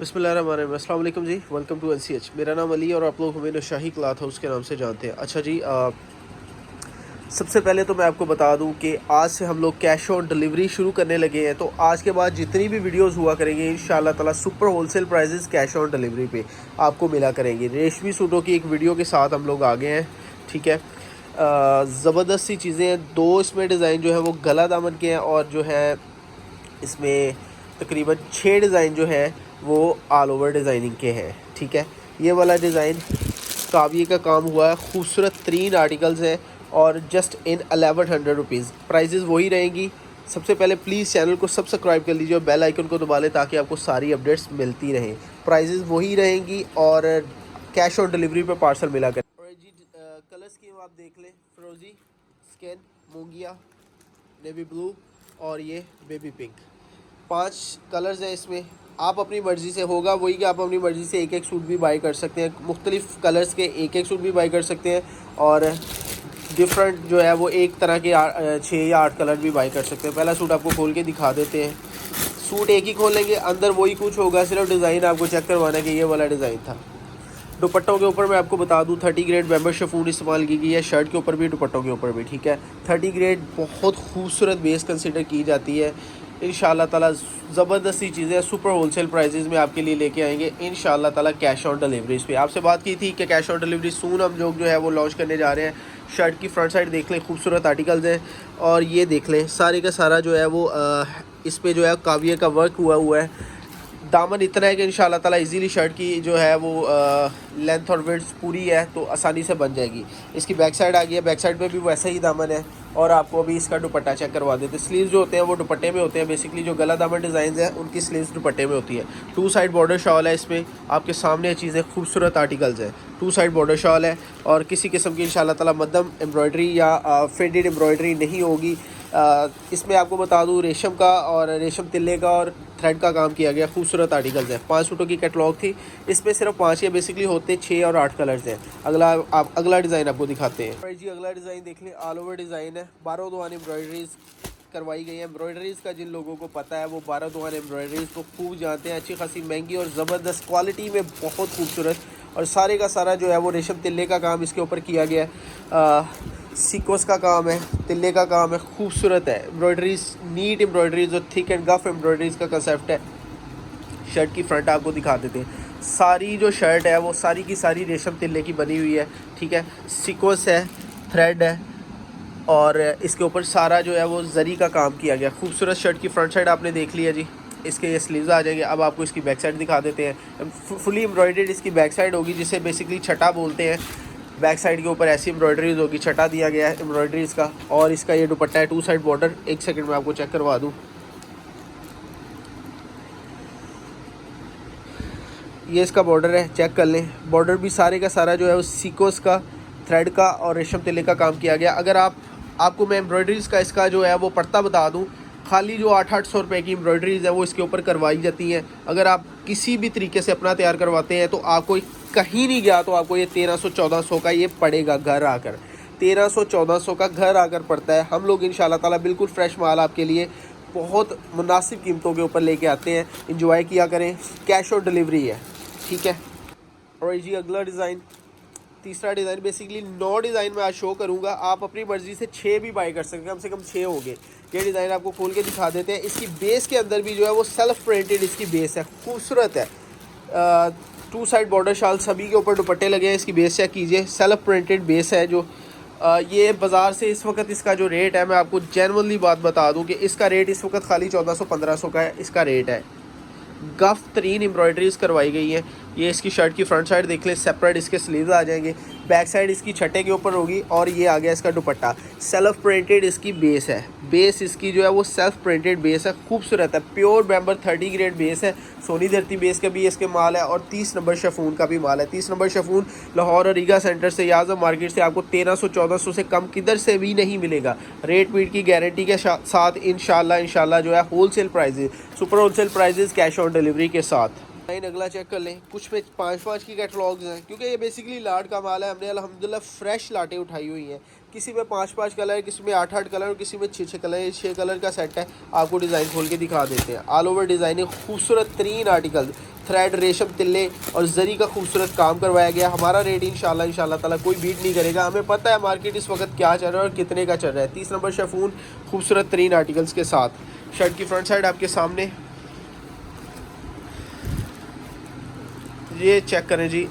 बिस्मिल्लाहिर्रहमानिर्रहीम। अस्सलाम वालेकुम जी, वेलकम टू NCH। मेरा नाम अली और आप लोग हमें शाही क्लॉथ हाउस के नाम से जानते हैं। अच्छा जी, सबसे पहले तो मैं आपको बता दूं कि आज से हम लोग कैश ऑन डिलीवरी शुरू करने लगे हैं। तो आज के बाद जितनी भी वीडियोस हुआ करेंगे इंशाल्लाह ताला super wholesale prices cash on delivery पे आपको मिला करेंगे। रेशमी सूटों की एक वीडियो के साथ हम लोग आ गए हैं, ठीक है। ज़बरदस्त सी चीज़ें हैं। दो इसमें डिज़ाइन जो है वो गला दामन के हैं और जो है इसमें तकरीबन 6 डिज़ाइन जो है वो ऑल ओवर डिज़ाइनिंग के हैं, ठीक है। ये वाला डिज़ाइन काविये का काम हुआ है, खूबसूरत तरीन आर्टिकल्स हैं और जस्ट इन 1100 रुपीज़। प्राइजेज़ वही रहेंगी। सबसे पहले प्लीज़ चैनल को सब्सक्राइब कर लीजिए और बेल आइकन को दबा लें ताकि आपको सारी अपडेट्स मिलती रहें। प्राइजेज़ वही रहेंगी और कैश ऑन डिलीवरी पे पार्सल मिला कर। और जी कलर स्कीम आप देख लें, फ्रोज़ी, स्किन, मूंगिया, नेवी ब्लू और ये बेबी पिंक। 5 कलर्स हैं इसमें। आप अपनी मर्ज़ी से होगा वही कि आप अपनी मर्ज़ी से एक एक सूट भी बाई कर सकते हैं। मुख्तलिफ़ कलर्स के एक एक सूट भी बाई कर सकते हैं और डिफरेंट जो है वो एक तरह के 6 या 8 कलर भी बाई कर सकते हैं। पहला सूट आपको खोल के दिखा देते हैं। सूट एक ही खोलेंगे, अंदर वही कुछ होगा, सिर्फ डिज़ाइन आपको चेक करवाना है कि ये वाला डिज़ाइन था। दुपट्टों के ऊपर मैं आपको बता दूं 30 ग्रेड बैम्बू शिफॉन इस्तेमाल की गई है। शर्ट के ऊपर भी, दुपट्टों के ऊपर भी, ठीक है। 30 ग्रेड बहुत खूबसूरत बेस कंसिडर की जाती है। इंशाल्लाह ताला ज़बरदस्ती चीज़ें सुपर होलसेल प्राइजेज़ में आपके लिए लेके आएंगे इंशाल्लाह ताला कैश ऑन डिलीवरीज़ पे। आपसे बात की थी कि कैश ऑन डिलीवरी सून हम लोग जो है वो लॉन्च करने जा रहे हैं। शर्ट की फ्रंट साइड देख लें, खूबसूरत आर्टिकल्स हैं और ये देख लें सारे का सारा जो है वो इस पर जो है काविये का वर्क हुआ है। दामन इतना है कि इंशाल्लाह ताला इजीली शर्ट की जो है वो लेंथ और विड्थ पूरी है तो आसानी से बन जाएगी। इसकी बैक साइड आ गई है, बैक साइड पे भी वैसा ही दामन है। और आपको अभी इसका दुपट्टा चेक करवा देते। स्लीव्स जो होते हैं वो दुपट्टे में होते हैं। बेसिकली जो गला दामन डिज़ाइन है उनकी स्लीव्स दुपट्टे में होती है। 2 साइड बॉर्डर शॉल है इसमें। आपके सामने चीज़ें खूबसूरत आर्टिकल्स हैं। 2 साइड बॉर्डर शॉल है और किसी किस्म की इंशाल्लाह ताला मध्यम एम्ब्रॉयडरी या फेडेड एम्ब्रॉयडरी नहीं होगी। इसमें आपको बता दूं रेशम का और रेशम तिल्ले का और थ्रेड का काम किया गया। खूबसूरत आर्टिकल्स है। 5 सूटों की कैटलॉग थी, इसमें सिर्फ 5 या बेसिकली होते 6 और 8 कलर्स हैं। अगला डिज़ाइन आपको दिखाते हैं जी। अगला डिज़ाइन देख लें, ऑल ओवर डिज़ाइन है। 12 दुआन एम्ब्रॉयडरीज करवाई गई है। एम्ब्रॉयडरीज़ का जिन लोगों को पता है वो 12 दुआन एम्ब्रॉयडरीज़ को खूब जानते हैं। अच्छी खासी महंगी और ज़बरदस्त क्वालिटी में बहुत खूबसूरत और सारे का सारा जो है वो रेशम तिल्ले का काम इसके ऊपर किया गया है। सीक्वेंस का काम है, तिल्ले का काम है, खूबसूरत है। एम्ब्रॉयडरीज नीट एम्ब्रॉयडरीज और थिक एंड गफ एम्ब्रॉयडरीज का कंसेप्ट है। शर्ट की फ्रंट आपको दिखा देते हैं। सारी जो शर्ट है वो सारी की सारी रेशम तिल्ले की बनी हुई है, ठीक है। सीक्वेंस है, थ्रेड है और इसके ऊपर सारा जो है वो जरी का काम किया गया। खूबसूरत शर्ट की फ्रंट साइड आपने देख लिया जी। इसके ये स्लीव्स आ जाएंगे। अब आपको इसकी बैक साइड दिखा देते हैं। फुली एम्ब्रॉयडर्ड इसकी बैक साइड होगी जिसे बेसिकली छटा बोलते हैं। बैक साइड के ऊपर ऐसी एम्ब्रॉयडरीज होगी, छटा दिया गया है एम्ब्रॉयडरीज का। और इसका ये दुपट्टा है 2 साइड बॉर्डर। एक सेकंड में आपको चेक करवा दूँ। ये इसका बॉर्डर है, चेक कर लें। बॉर्डर भी सारे का सारा जो है वो सीक्वेंस का, थ्रेड का और रेशम तिल्ले का काम किया गया। अगर आपको मैं एम्ब्रॉयडरीज़ का इसका जो है वो पड़ता बता दूं, खाली जो 800 रुपये की एम्ब्रॉयडरीज़ है वो इसके ऊपर करवाई जाती हैं। अगर आप किसी भी तरीके से अपना तैयार करवाते हैं तो आपको कहीं नहीं गया तो आपको ये 1300-1400 का ये पड़ेगा घर आकर। 1300-1400 का घर आकर पड़ता है। हम लोग इंशाल्लाह ताला बिल्कुल फ्रेश माल आपके लिए बहुत मुनासिब कीमतों के ऊपर लेके आते हैं। इंजॉय किया करें। कैश ऑन डिलीवरी है, ठीक है। और जी अगला डिज़ाइन, तीसरा डिज़ाइन, बेसिकली 9 डिज़ाइन मैं आज शो करूँगा। आप अपनी मर्ज़ी से 6 भी बाई कर सकते हैं, कम से कम 6 होंगे। ये डिज़ाइन आपको खोल के दिखा देते हैं। इसकी बेस के अंदर भी जो है वो सेल्फ प्रिंटेड इसकी बेस है, खूबसूरत है। 2 साइड बॉर्डर शाल, सभी के ऊपर दुपट्टे लगे हैं। इसकी बेस चेक कीजिए, सेल्फ प्रिंटेड बेस है। जो ये बाज़ार से इस वक्त इसका जो रेट है, मैं आपको जेन्युइनली बात बता दूं कि इसका रेट इस वक्त खाली 1400-1500 का है। इसका रेट है। गफ तरीन एम्ब्रॉयडरीज करवाई गई है। ये इसकी शर्ट की फ्रंट साइड देख लें, सेपरेट इसके स्लीव्स आ जाएंगे। बैक साइड इसकी छठे के ऊपर होगी और ये आ गया इसका दुपट्टा। सेल्फ प्रिंटेड इसकी बेस है। बेस इसकी जो है वो सेल्फ प्रिंटेड बेस है, खूबसूरत है। प्योर बैम्बर 30 ग्रेड बेस है। सोनी धरती बेस का भी इसके माल है और 30 नंबर शिफॉन का भी माल है। 30 नंबर शिफॉन लाहौर और रीगा सेंटर से या आज़म मार्केट से आपको 1300-1400 से कम किधर से भी नहीं मिलेगा। रेट वीट की गारंटी के साथ इंशाल्लाह जो है wholesale prices, super wholesale prices cash on delivery के साथ। लाइन अगला चेक कर लें, कुछ में 5-5 की कैटलॉग्स हैं क्योंकि ये बेसिकली लाट का माल है। हमने अल्हम्दुलिल्लाह फ्रेश लाटें उठाई हुई हैं। किसी में 5-5 कलर है, किसी में 8-8 कलर और किसी में 6-6 कलर। ये 6 कलर का सेट है। आपको डिज़ाइन खोल के दिखा देते हैं। ऑल ओवर डिज़ाइनिंग खूबसूरत तरीन आर्टिकल, थ्रेड, रेशम, तिल्ले और जरी का खूबसूरत काम करवाया गया। हमारा रेट इंशाल्लाह ताला कोई बीट नहीं करेगा। हमें पता है मार्केट इस वक्त क्या चल रहा है और कितने का चल रहा है। 30 नंबर शिफॉन खूबसूरत तरीन आर्टिकल्स के साथ। शर्ट की फ्रंट साइड आपके सामने ये चेक करें जी,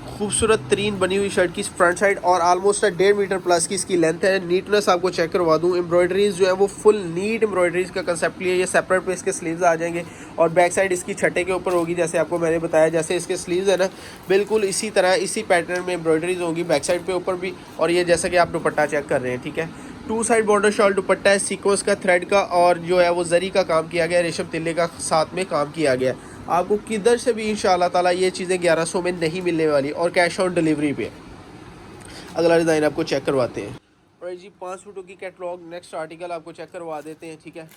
खूबसूरत तरीन बनी हुई शर्ट की फ्रंट साइड और आलमोस्ट 1.5 मीटर प्लस की इसकी लेंथ है। नीटनेस आपको चेक करवा दूँ। एम्ब्रॉयडरीज जो है वो फुल नीट एम्ब्रॉयडरीज का कंसेप्ट लिया। ये सेपरेट पे इसके स्लीव्स आ जाएंगे और बैक साइड इसकी छठे के ऊपर होगी। जैसे आपको मैंने बताया, जैसे इसके स्लीव्स है ना, बिल्कुल इसी तरह इसी पैटर्न में एम्ब्रॉयडरीज होगी बैक साइड पे ऊपर भी। और ये जैसा कि आप दुपट्टा चेक कर रहे हैं, ठीक है, 2 साइड बॉर्डर शॉल दुपट्टा है, सीक्वेंस का, थ्रेड का और जो है वो जरी का काम किया गया, रेशम तिल्ले का साथ में काम किया गया। आपको किधर से भी इंशाल्लाह ताला ये चीज़ें 1100 में नहीं मिलने वाली और कैश ऑन डिलीवरी पे। अगला डिज़ाइन आपको चेक करवाते हैं। और जी 5 फुटों की कैटलॉग, नेक्स्ट आर्टिकल आपको चेक करवा देते हैं, ठीक है।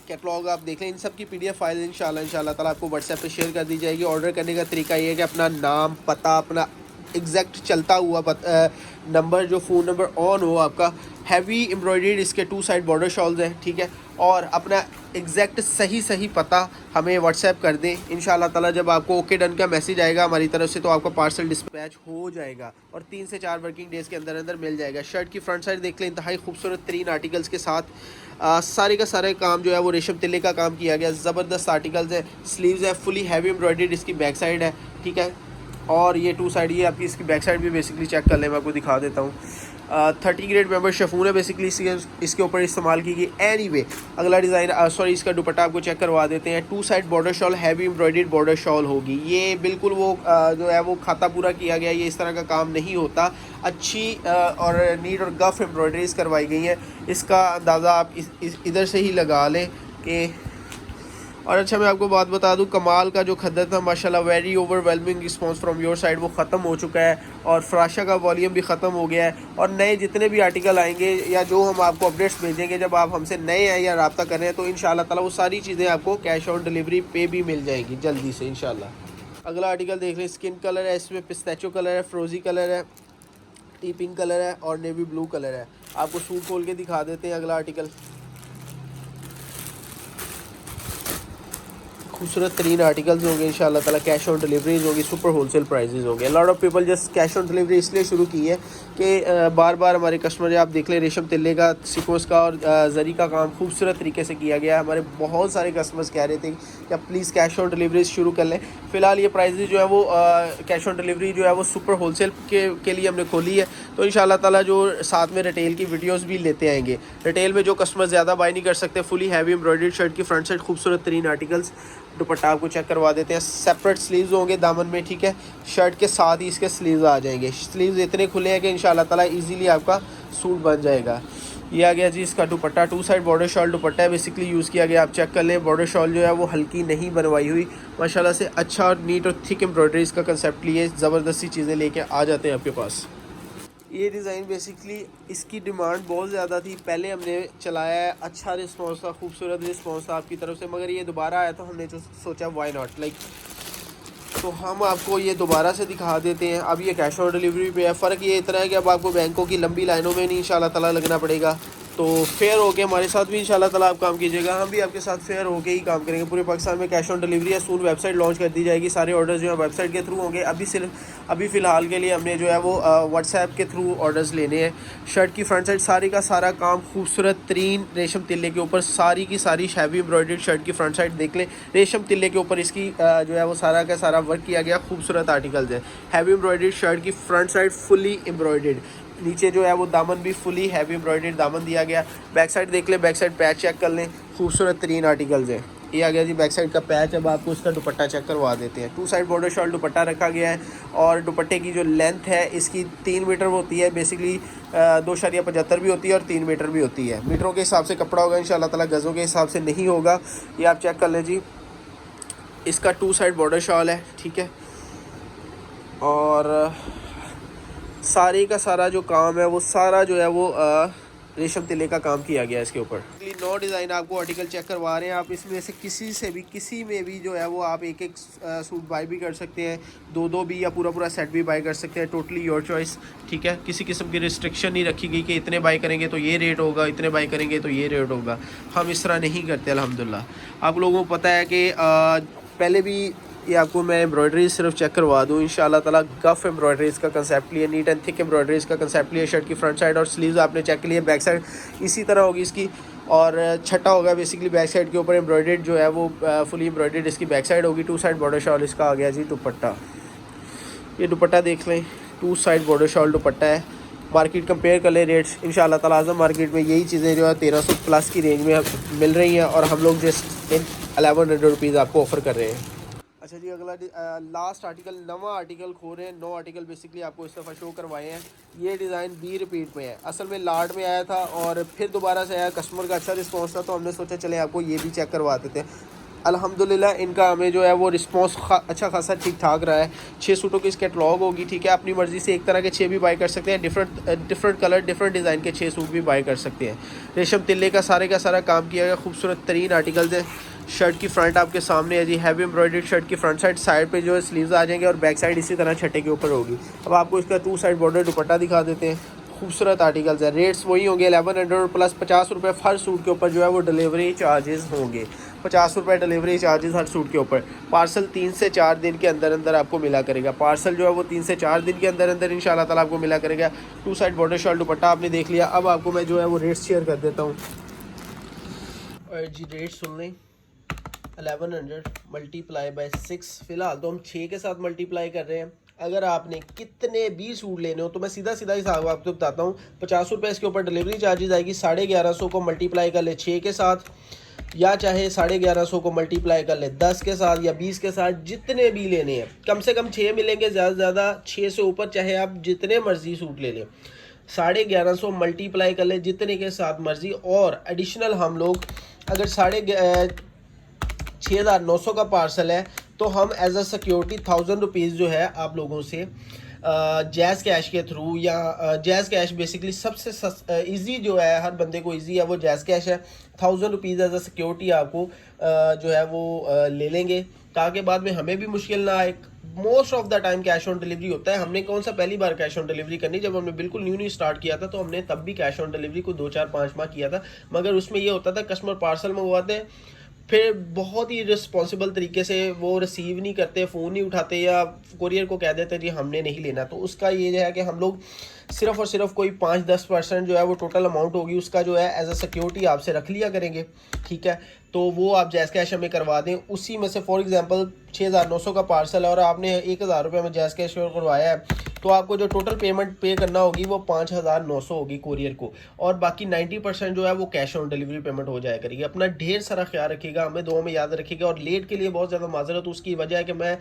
कैटलॉग आप देख लें। इन सब की PDF फाइल इंशाल्लाह ताला आपको व्हाट्सएप पे शेयर कर दी जाएगी। ऑर्डर करने का तरीका ये है कि अपना नाम, पता, अपना एग्जैक्ट चलता हुआ नंबर, जो फ़ोन नंबर ऑन हो आपका, हैवी एम्ब्रॉयडर्ड इसके 2 साइड बॉर्डर शॉल्स हैं, ठीक है, और अपना एग्जैक्ट सही पता हमें व्हाट्सएप कर दें। इंशाल्लाह ताला जब आपको ओके डन का मैसेज आएगा हमारी तरफ से तो आपका पार्सल डिस्पैच हो जाएगा और 3 से 4 वर्किंग डेज़ के अंदर अंदर मिल जाएगा। शर्ट की फ्रंट साइड देख लें, इंतहाई खूबसूरत तरीन आर्टिकल्स के साथ। सारे का सारे काम जो है वो रेशम तिल्ले का काम किया गया। ज़बरदस्त आर्टिकल्स है। स्लीव्स है फुली हैवी एम्ब्रॉयडर्ड, इसकी बैक साइड है, ठीक है। और ये 2 साइड, ये आपकी इसकी बैक साइड भी बेसिकली चेक कर लें, मैं आपको दिखा देता हूँ। 30 ग्रेड मेंबर शिफॉन है बेसिकली इसके ऊपर इस्तेमाल की गई। एनीवे अगला डिज़ाइन, सॉरी, इसका दुपट्टा आपको चेक करवा देते हैं। 2 side border shawl, heavy embroidered border shawl होगी। ये बिल्कुल वो जो है वो खाता पूरा किया गया। ये इस तरह का काम नहीं होता। अच्छी और नीट और गफ एम्ब्रॉयडरीज करवाई गई हैं। इसका अंदाज़ा आप इधर से ही लगा लें कि। और अच्छा, मैं आपको बात बता दूं, कमाल का जो खद्दर था माशाल्लाह, very overwhelming response from your side, वो ख़त्म हो चुका है और फराशा का वॉल्यूम भी ख़त्म हो गया है। और नए जितने भी आर्टिकल आएंगे या जो हम आपको अपडेट्स भेजेंगे, जब आप हमसे नए हैं या रब्ता कर रहे हैं, तो इंशाल्लाह ताला वो सारी चीज़ें आपको कैश ऑन डिलीवरी पे भी मिल जाएंगी जल्दी से इंशाल्लाह। अगला आर्टिकल देख लें। स्किन कलर है, इसमें पिस्ताचो कलर है, फ्रोज़ी कलर है, टी पिंक कलर है और नेवी ब्लू कलर है। आपको सूट खोल के दिखा देते हैं। अगला आर्टिकल खूबसूरत तरीन आर्टिकल्स होंगे इंशाल्लाह ताला। कैश ऑन डिलीवरीज होगी, सुपर होलसेल प्राइजेज होंगे। Lot of people just cash on delivery इसलिए शुरू की है कि बार बार हमारे कस्टमर, आप देख लें, रेशम तिल्ले का, सीक्वेंस का और जरी का काम खूबसूरत तरीके से किया गया है। हमारे बहुत सारे कस्टमर्स कह रहे थे कि आप प्लीज़ कैश ऑन डिलीवरीज शुरू कर लें। फ़िलहाल ये प्राइजेज जो है वो कैश ऑन डिलीवरी जो है वो सुपर होलसेल के लिए हमने खोली है। तो इंशाल्लाह ताला जो साथ में रिटेल की वीडियोस भी लेते आएंगे। रिटेल में जो कस्टमर ज़्यादा बाय नहीं कर सकते, फुली हैवी एम्ब्रॉयडर्ड शर्ट की फ्रंट साइड खूबसूरत तरीन आर्टिकल्स। दुपट्टा आपको चेक करवा देते हैं। सेपरेट स्लीव्स होंगे दामन में, ठीक है। शर्ट के साथ ही इसके स्लीव्स आ जाएंगे। स्लीव्स इतने खुले हैं कि इंशाल्लाह ताला इजीली आपका सूट बन जाएगा। ये आ गया जी इसका दुपट्टा। 2 साइड बॉर्डर शॉल दुपट्टा है बेसिकली यूज़ किया गया। आप चेक कर लें, बॉर्डर शॉल जो है वो हल्की नहीं बनवाई हुई, माशाल्लाह से अच्छा और नीट और थिक एम्ब्रॉयडरीज का कंसेप्ट लिए ज़बरदस्ती चीज़ें लेके आ जाते हैं आपके पास। ये डिज़ाइन बेसिकली इसकी डिमांड बहुत ज़्यादा थी, पहले हमने चलाया है, अच्छा रिस्पांस था, खूबसूरत रिस्पांस था आपकी तरफ से, मगर ये दोबारा आया तो हमने जो सोचा वाई नॉट, लाइक, तो हम आपको ये दोबारा से दिखा देते हैं। अब ये कैश ऑन डिलीवरी पे है। फ़र्क ये इतना है कि अब आपको बैंकों की लंबी लाइनों में नहीं इंशाल्लाह ताला लगना पड़ेगा। तो फेयर होके हमारे साथ भी इंशाल्लाह ताला आप काम कीजिएगा, हम भी आपके साथ फेयर होके ही काम करेंगे। पूरे पाकिस्तान में कैश ऑन डिलीवरी है। सून वेबसाइट लॉन्च कर दी जाएगी, सारे ऑर्डर्स जो है वेबसाइट के थ्रू होंगे। अभी फ़िलहाल के लिए हमने जो है वो व्हाट्सएप के थ्रू ऑर्डर्स लेने हैं। शर्ट की फ्रंट साइड सारी का सारा काम खूबसूरत तरीन रेशम तिल्ले के ऊपर, सारी की सारी हैवी एम्ब्रॉयडर्ड शर्ट की फ्रंट साइड देख लें, रेशम तिल्ले के ऊपर इसकी जो है वो सारा का सारा वर्क किया गया। खूबसूरत आर्टिकल्स है। हैवी एम्ब्रॉयडर्ड शर्ट की फ्रंट साइड फुली एम्ब्रॉयडर्ड, नीचे जो है वो दामन भी फुली हैवी एम्ब्रॉयडर्ड दामन दिया गया। बैक साइड देख लें, बैक साइड पैच चेक कर लें, खूबसूरत तरीन आर्टिकल्स है। ये आ गया जी बैक साइड का पैच। अब आपको इसका दुपट्टा चेक करवा देते हैं। 2 साइड बॉर्डर शॉल दुपट्टा रखा गया है और दुपट्टे की जो लेंथ है इसकी 3 मीटर होती है बेसिकली, 2.75 भी होती है और 3 मीटर भी होती है। मीटरों के हिसाब से कपड़ा होगा इंशाल्लाह ताला, गज़ों के हिसाब से नहीं होगा। ये आप चेक कर लें जी। इसका 2 साइड बॉर्डर शॉल है, ठीक है, और सारे का सारा जो काम है वो सारा जो है वो रेशम तिल्ले का काम किया गया है इसके ऊपर। 9 डिज़ाइन आपको आर्टिकल चेक करवा रहे हैं। आप इसमें से किसी में भी जो है वो आप एक एक सूट बाय भी कर सकते हैं, दो दो भी, या पूरा पूरा सेट भी बाय कर सकते हैं। टोटली योर चॉइस, ठीक है। किसी किस्म की रिस्ट्रिक्शन नहीं रखी गई कि इतने बाय करेंगे तो ये रेट होगा, इतने बाय करेंगे तो ये रेट होगा। हम इस तरह नहीं करते अल्हम्दुलिल्लाह। आप लोगों को पता है कि पहले भी ये आपको मैं एम्ब्रॉयडरी सिर्फ चेक करवा दूँ इंशाल्लाह ताला। गफ एम्ब्रॉयडरीज़ का कंसेप्ट लिया, नीट एंड थिक एम्ब्रॉयडरीज़ का कंसेप्ट लिया। शर्ट की फ्रंट साइड और स्लीव्स आपने चेक लिया, बैक साइड इसी तरह होगी इसकी। और छठा होगा बेसिकली बैक साइड के ऊपर एम्ब्रॉयडर्ड जो है वो फुली एम्ब्रॉयडर्ड इसकी बैक साइड होगी। 2 साइड बॉर्डर शॉल इसका आ गया जी। दुपट्टा, ये दुपट्टा देख लें, 2 साइड बॉर्डर शॉल दुपट्टा है। मार्केट कंपेयर कर ले रेट्स, इंशाल्लाह ताला आज़म मार्केट में यही चीज़ें जो है 1300 प्लस की रेंज में मिल रही हैं और हम लोग जस्ट 1100 रुपीज़ आपको ऑफ़र कर रहे हैं। अच्छा जी, अगला लास्ट आर्टिकल, नवा आर्टिकल खोल रहे हैं। 9 आर्टिकल बेसिकली आपको इस दफ़ा शो करवाए हैं। ये डिज़ाइन भी रिपीट में है, असल में लाट में आया था और फिर दोबारा से आया। कस्टमर का अच्छा रिस्पॉन्स था तो हमने सोचा चले आपको ये भी चेक करवा देते हैं। अल्हम्दुलिल्लाह इनका हमें जो है वो रिस्पॉन्स अच्छा खासा ठीक ठाक रहा है। 6 सूटों की इस कैटलॉग होगी, ठीक है। अपनी मर्ज़ी से एक तरह के 6 भी बाय कर सकते हैं। डिफरेंट कलर डिफरेंट डिज़ाइन के 6 सूट भी बाय कर सकते हैं। रेशम तिल्ले का सारा काम किया गया, खूबसूरत तरीन आर्टिकल्स है। शर्ट की फ्रंट आपके सामने है जी, हैवी एम्ब्रॉयडर्ड शर्ट की फ्रंट साइड पे जो है स्लीव्स आ जाएंगे और बैक साइड इसी तरह छठे के ऊपर होगी। अब आपको इसका 2 साइड बॉर्डर दुपट्टा दिखा देते हैं। खूबसूरत आर्टिकल्स है। रेट्स वही होंगे 1100 प्लस 50 रुपये हर सूट के ऊपर जो है वो डिलीवरी चार्जेस होंगे। 50 रुपये डिलीवरी चार्जेस हर सूट के ऊपर। पार्सल 3 से 4 दिन के अंदर आपको मिला करेगा। पार्सल जो है वो 3 से 4 दिन के अंदर इंशाल्लाह ताला आपको मिला करेगा। 2 साइड बॉर्डर शॉल दुपट्टा आपने देख लिया। अब आपको मैं जो है वो रेट्स शेयर कर देता हूँ और जी रेट सुन लें। 1100 मल्टीप्लाई बाय 6, फ़िलहाल तो हम 6 के साथ मल्टीप्लाई कर रहे हैं। अगर आपने कितने भी सूट लेने हो तो मैं सीधा हिसाब आपको बताता हूँ। 50 रुपये इसके ऊपर डिलीवरी चार्जेस आएगी। 1150 को मल्टीप्लाई कर ले 6 के साथ, या चाहे 1150 को मल्टीप्लाई कर ले 10 के साथ या 20 के साथ, जितने भी लेने हैं। कम से कम 6 मिलेंगे, ज़्यादा से ज़्यादा 6 से ऊपर चाहे आप जितने मर्जी सूट ले लें। 1150 मल्टीप्लाई कर ले जितने के साथ मर्जी। और एडिशनल हम लोग अगर 6,900 का पार्सल है तो हम एज अ सिक्योरिटी 1000 रुपीज़ जो है आप लोगों से जैज़ कैश के थ्रू, या जैज़ कैश बेसिकली सबसे इजी जो है, हर बंदे को इजी है वो जैज़ कैश है। 1000 रुपीज़ एज अ सिक्योरिटी आपको जो है वो ले लेंगे ताकि बाद में हमें भी मुश्किल ना आए। Most of the time cash on delivery होता है। हमने कौन सा पहली बार कैश ऑन डिलीवरी करनी, जब हमने बिल्कुल न्यू स्टार्ट किया था तो हमने तब भी कैश ऑन डिलीवरी को 2 4 5 माह किया था। मगर उसमें ये होता था कस्टमर पार्सल मंगवाते हैं, फिर बहुत ही रिस्पॉन्सिबल तरीके से वो रिसीव नहीं करते, फ़ोन नहीं उठाते, या कुरियर को कह देते जी हमने नहीं लेना। तो उसका ये है कि हम लोग सिर्फ़ और सिर्फ कोई 5-10% जो है वो टोटल अमाउंट होगी उसका जो है एज अ सिक्योरिटी आपसे रख लिया करेंगे, ठीक है। तो वो आप जैज़ कैश हमें करवा दें। उसी में से फॉर एग्जांपल 6,900 का पार्सल है और आपने 1,000 रुपये में जैज़ कैश करवाया है तो आपको जो टोटल पेमेंट पे करना होगी वो 5,900 होगी कुरियर को, और बाकी 90% जो है वो कैश ऑन डिलीवरी पेमेंट हो जाया करेगी। अपना ढेर सारा ख्याल रखिएगा, हमें दुआ में याद रखिएगा। और लेट के लिए बहुत ज़्यादा माजरत, उसकी वजह है कि मैं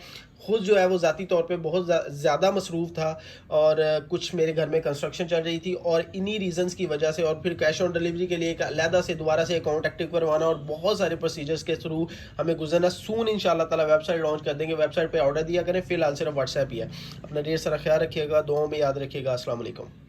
खुद जो है वो ज़ाती तौर पे बहुत ज़्यादा मसरूफ़ था और कुछ मेरे घर में कंस्ट्रक्शन चल रही थी, और इन्हीं रीज़न्स की वजह से, और फिर कैश ऑन डिलीवरी के लिए एक अलहदा से दोबारा से अकाउंट एक्टिव करवाना और बहुत सारे प्रोसीजर्स के थ्रू हमें गुजरना। सून इंशाल्लाह ताला वेबसाइट लॉन्च कर देंगे, वेबसाइट पे ऑर्डर दिया करें। फिलहाल सिर्फ व्हाट्सएप ही है। अपना ढेर सारा ख्याल रखिएगा, दुआओं में याद रखिएगा। अस्सलाम वालेकुम।